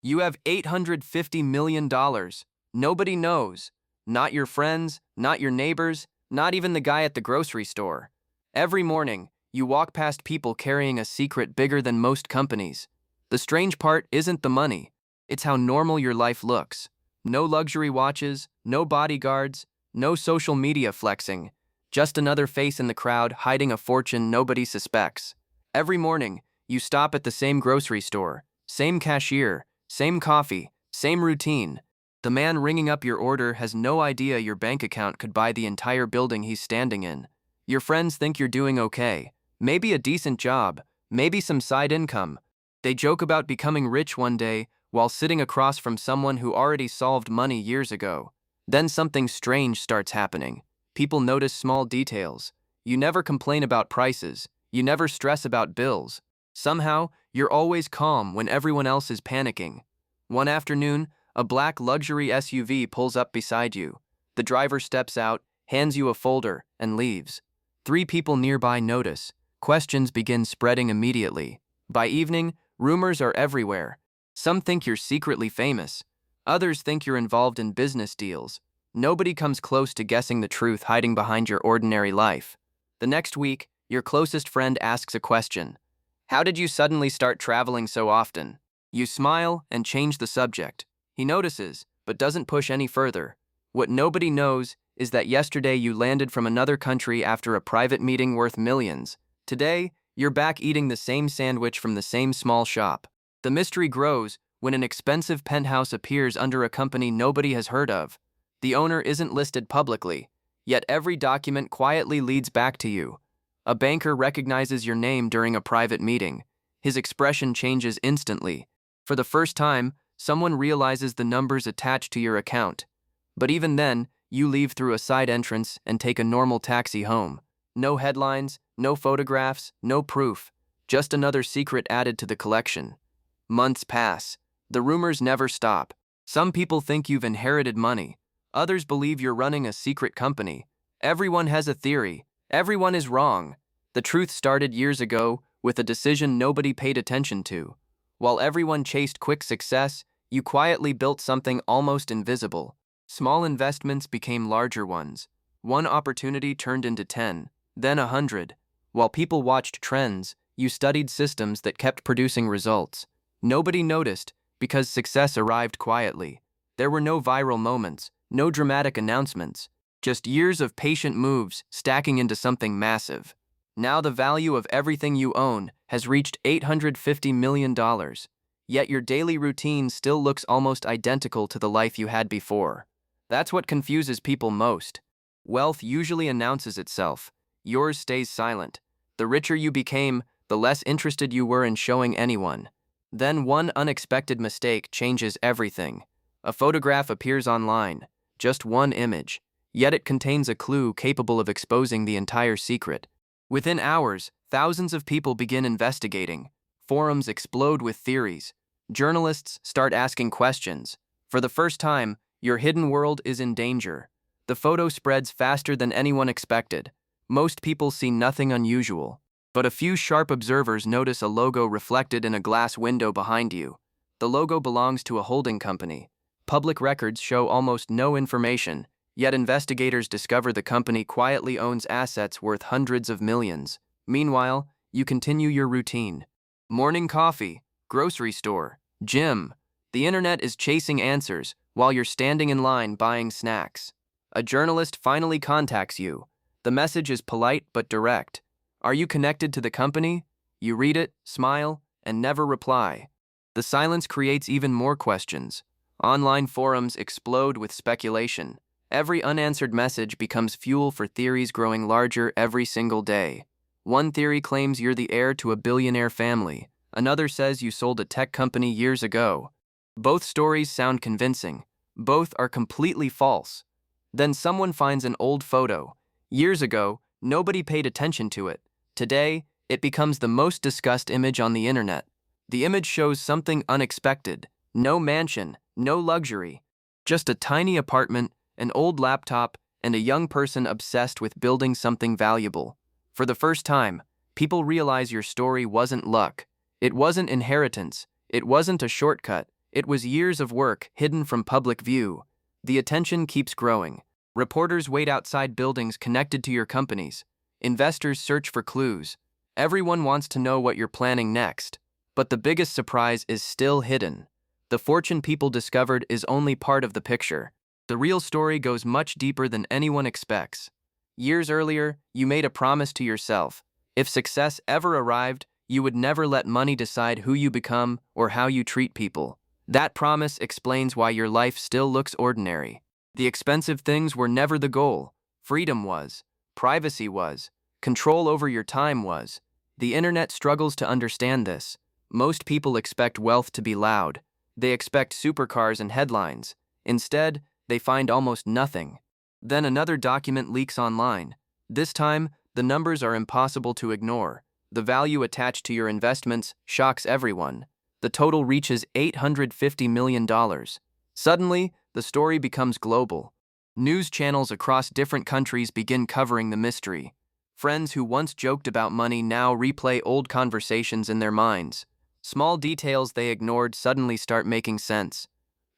You have $850 million. Nobody knows. Not your friends, not your neighbors, not even the guy at the grocery store. Every morning, you walk past people carrying a secret bigger than most companies. The strange part isn't the money. It's how normal your life looks. No luxury watches, no bodyguards, no social media flexing. Just another face in the crowd hiding a fortune nobody suspects. Every morning, you stop at the same grocery store, same cashier, same coffee, same routine. The man ringing up your order has no idea your bank account could buy the entire building he's standing in. Your friends think you're doing okay. Maybe a decent job, maybe some side income. They joke about becoming rich one day while sitting across from someone who already solved money years ago. Then something strange starts happening. People notice small details. You never complain about prices. You never stress about bills. Somehow, you're always calm when everyone else is panicking. One afternoon, a black luxury SUV pulls up beside you. The driver steps out, hands you a folder, and leaves. 3 people nearby notice. Questions begin spreading immediately. By evening, rumors are everywhere. Some think you're secretly famous. Others think you're involved in business deals. Nobody comes close to guessing the truth hiding behind your ordinary life. The next week, your closest friend asks a question. How did you suddenly start traveling so often? You smile and change the subject. He notices, but doesn't push any further. What nobody knows is that yesterday you landed from another country after a private meeting worth millions. Today, you're back eating the same sandwich from the same small shop. The mystery grows when an expensive penthouse appears under a company nobody has heard of. The owner isn't listed publicly, yet every document quietly leads back to you. A banker recognizes your name during a private meeting. His expression changes instantly. For the first time, someone realizes the numbers attached to your account. But even then, you leave through a side entrance and take a normal taxi home. No headlines, no photographs, no proof. Just another secret added to the collection. Months pass. The rumors never stop. Some people think you've inherited money. Others believe you're running a secret company. Everyone has a theory. Everyone is wrong. The truth started years ago with a decision nobody paid attention to. While everyone chased quick success, you quietly built something almost invisible. Small investments became larger ones. One opportunity turned into 10, then 100. While people watched trends, you studied systems that kept producing results. Nobody noticed because success arrived quietly. There were no viral moments, no dramatic announcements, just years of patient moves stacking into something massive. Now the value of everything you own has reached $850 million. Yet your daily routine still looks almost identical to the life you had before. That's what confuses people most. Wealth usually announces itself. Yours stays silent. The richer you became, the less interested you were in showing anyone. Then one unexpected mistake changes everything. A photograph appears online, just one image, yet it contains a clue capable of exposing the entire secret. Within hours, thousands of people begin investigating. Forums explode with theories. Journalists start asking questions. For the first time, your hidden world is in danger. The photo spreads faster than anyone expected. Most people see nothing unusual, but a few sharp observers notice a logo reflected in a glass window behind you. The logo belongs to a holding company. Public records show almost no information, yet investigators discover the company quietly owns assets worth hundreds of millions. Meanwhile, you continue your routine. Morning coffee, grocery store, gym. The internet is chasing answers while you're standing in line buying snacks. A journalist finally contacts you. The message is polite but direct. Are you connected to the company? You read it, smile, and never reply. The silence creates even more questions. Online forums explode with speculation. Every unanswered message becomes fuel for theories growing larger every single day. One theory claims you're the heir to a billionaire family. Another says you sold a tech company years ago. Both stories sound convincing. Both are completely false. Then someone finds an old photo. Years ago, nobody paid attention to it. Today, it becomes the most discussed image on the internet. The image shows something unexpected. No mansion, no luxury. Just a tiny apartment, an old laptop, and a young person obsessed with building something valuable. For the first time, people realize your story wasn't luck. It wasn't inheritance. It wasn't a shortcut. It was years of work hidden from public view. The attention keeps growing. Reporters wait outside buildings connected to your companies. Investors search for clues. Everyone wants to know what you're planning next. But the biggest surprise is still hidden. The fortune people discovered is only part of the picture. The real story goes much deeper than anyone expects. Years earlier, you made a promise to yourself. If success ever arrived, you would never let money decide who you become or how you treat people. That promise explains why your life still looks ordinary. The expensive things were never the goal. Freedom was. Privacy was. Control over your time was. The internet struggles to understand this. Most people expect wealth to be loud. They expect supercars and headlines. Instead, they find almost nothing. Then another document leaks online. This time, the numbers are impossible to ignore. The value attached to your investments shocks everyone. The total reaches $850 million. Suddenly, the story becomes global. News channels across different countries begin covering the mystery. Friends who once joked about money now replay old conversations in their minds. Small details they ignored suddenly start making sense.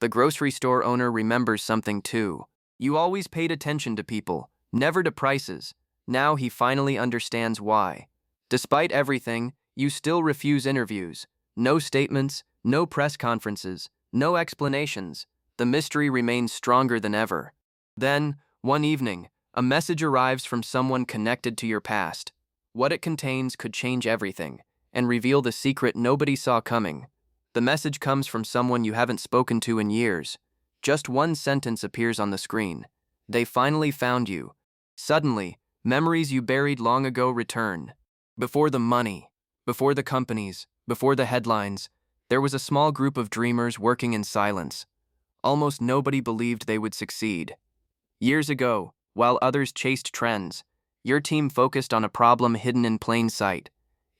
The grocery store owner remembers something too. You always paid attention to people, never to prices. Now he finally understands why. Despite everything, you still refuse interviews. No statements, no press conferences, no explanations. The mystery remains stronger than ever. Then, one evening, a message arrives from someone connected to your past. What it contains could change everything and reveal the secret nobody saw coming. The message comes from someone you haven't spoken to in years. Just one sentence appears on the screen. They finally found you. Suddenly, memories you buried long ago return. Before the money, before the companies, before the headlines, there was a small group of dreamers working in silence. Almost nobody believed they would succeed. Years ago, while others chased trends, your team focused on a problem hidden in plain sight.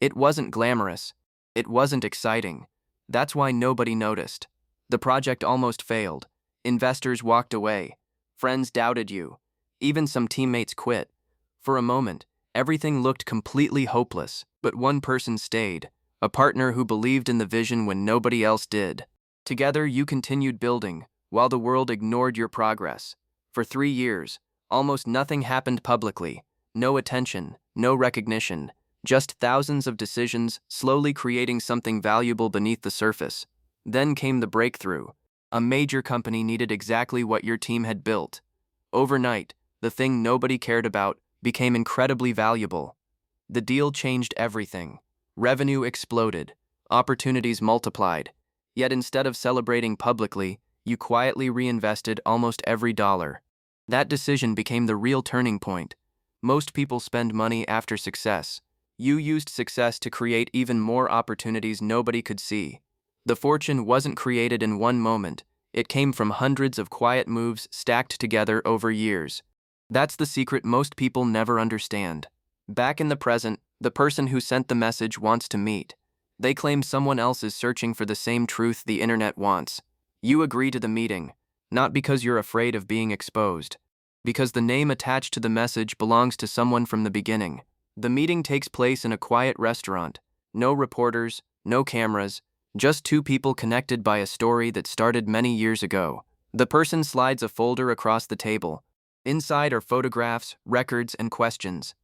It wasn't glamorous. It wasn't exciting. That's why nobody noticed. The project almost failed. Investors walked away. Friends doubted you. Even some teammates quit. For a moment, everything looked completely hopeless, but one person stayed, a partner who believed in the vision when nobody else did. Together, you continued building, while the world ignored your progress. For 3 years, almost nothing happened publicly. No attention, no recognition, just thousands of decisions slowly creating something valuable beneath the surface. Then came the breakthrough. A major company needed exactly what your team had built. Overnight, the thing nobody cared about became incredibly valuable. The deal changed everything. Revenue exploded. Opportunities multiplied. Yet instead of celebrating publicly, you quietly reinvested almost every dollar. That decision became the real turning point. Most people spend money after success. You used success to create even more opportunities nobody could see. The fortune wasn't created in one moment. It came from hundreds of quiet moves stacked together over years. That's the secret most people never understand. Back in the present, the person who sent the message wants to meet. They claim someone else is searching for the same truth the internet wants. You agree to the meeting, not because you're afraid of being exposed, because the name attached to the message belongs to someone from the beginning. The meeting takes place in a quiet restaurant. No reporters, no cameras, just two people connected by a story that started many years ago. The person slides a folder across the table. Inside are photographs, records, and questions.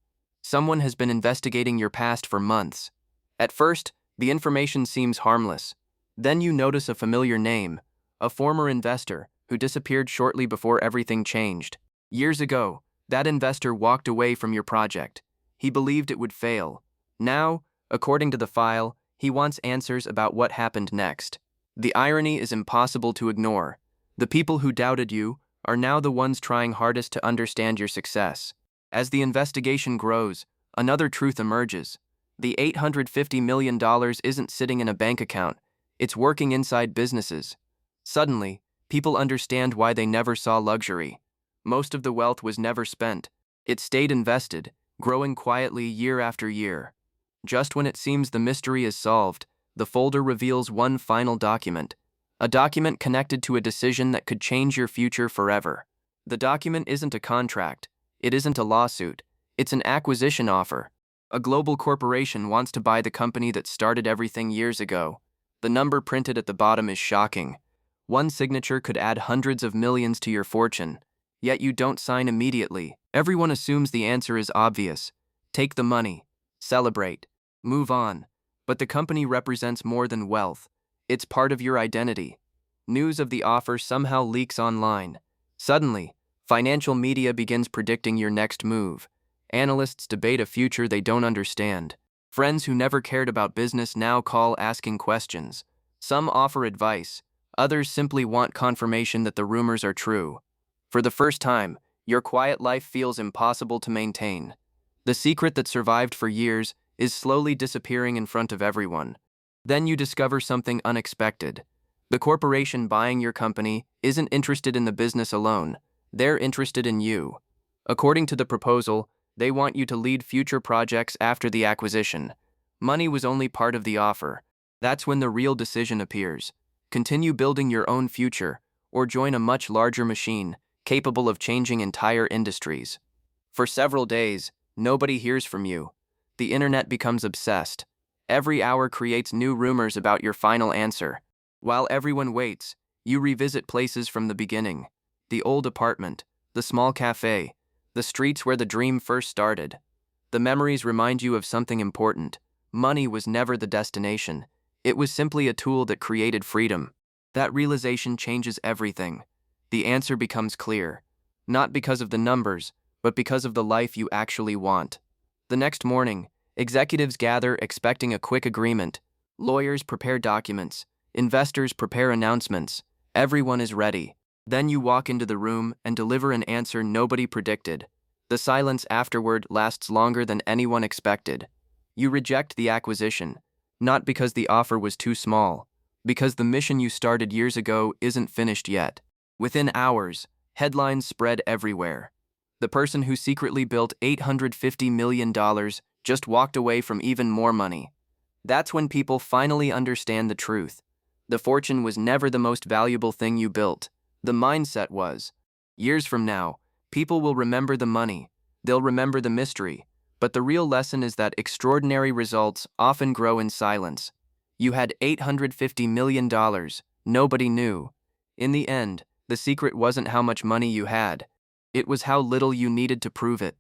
Someone has been investigating your past for months. At first, the information seems harmless. Then you notice a familiar name, a former investor who disappeared shortly before everything changed. Years ago, that investor walked away from your project. He believed it would fail. Now, according to the file, he wants answers about what happened next. The irony is impossible to ignore. The people who doubted you are now the ones trying hardest to understand your success. As the investigation grows, another truth emerges. The $850 million isn't sitting in a bank account. It's working inside businesses. Suddenly, people understand why they never saw luxury. Most of the wealth was never spent. It stayed invested, growing quietly year after year. Just when it seems the mystery is solved, the folder reveals one final document. A document connected to a decision that could change your future forever. The document isn't a contract. It isn't a lawsuit. It's an acquisition offer. A global corporation wants to buy the company that started everything years ago. The number printed at the bottom is shocking. One signature could add hundreds of millions to your fortune, yet you don't sign immediately. Everyone assumes the answer is obvious. Take the money, celebrate, move on. But the company represents more than wealth. It's part of your identity. News of the offer somehow leaks online. Suddenly, financial media begins predicting your next move. Analysts debate a future they don't understand. Friends who never cared about business now call asking questions. Some offer advice. Others simply want confirmation that the rumors are true. For the first time, your quiet life feels impossible to maintain. The secret that survived for years is slowly disappearing in front of everyone. Then you discover something unexpected. The corporation buying your company isn't interested in the business alone. They're interested in you. According to the proposal, they want you to lead future projects after the acquisition. Money was only part of the offer. That's when the real decision appears. Continue building your own future, or join a much larger machine, capable of changing entire industries. For several days, nobody hears from you. The internet becomes obsessed. Every hour creates new rumors about your final answer. While everyone waits, you revisit places from the beginning. The old apartment, the small cafe, the streets where the dream first started. The memories remind you of something important. Money was never the destination. It was simply a tool that created freedom. That realization changes everything. The answer becomes clear. Not because of the numbers, but because of the life you actually want. The next morning, executives gather expecting a quick agreement. Lawyers prepare documents. Investors prepare announcements. Everyone is ready. Then you walk into the room and deliver an answer nobody predicted. The silence afterward lasts longer than anyone expected. You reject the acquisition, not because the offer was too small, because the mission you started years ago isn't finished yet. Within hours, headlines spread everywhere. The person who secretly built $850 million just walked away from even more money. That's when people finally understand the truth. The fortune was never the most valuable thing you built. The mindset was. Years from now, people will remember the money. They'll remember the mystery. But the real lesson is that extraordinary results often grow in silence. You had $850 million. Nobody knew. In the end, the secret wasn't how much money you had. It was how little you needed to prove it.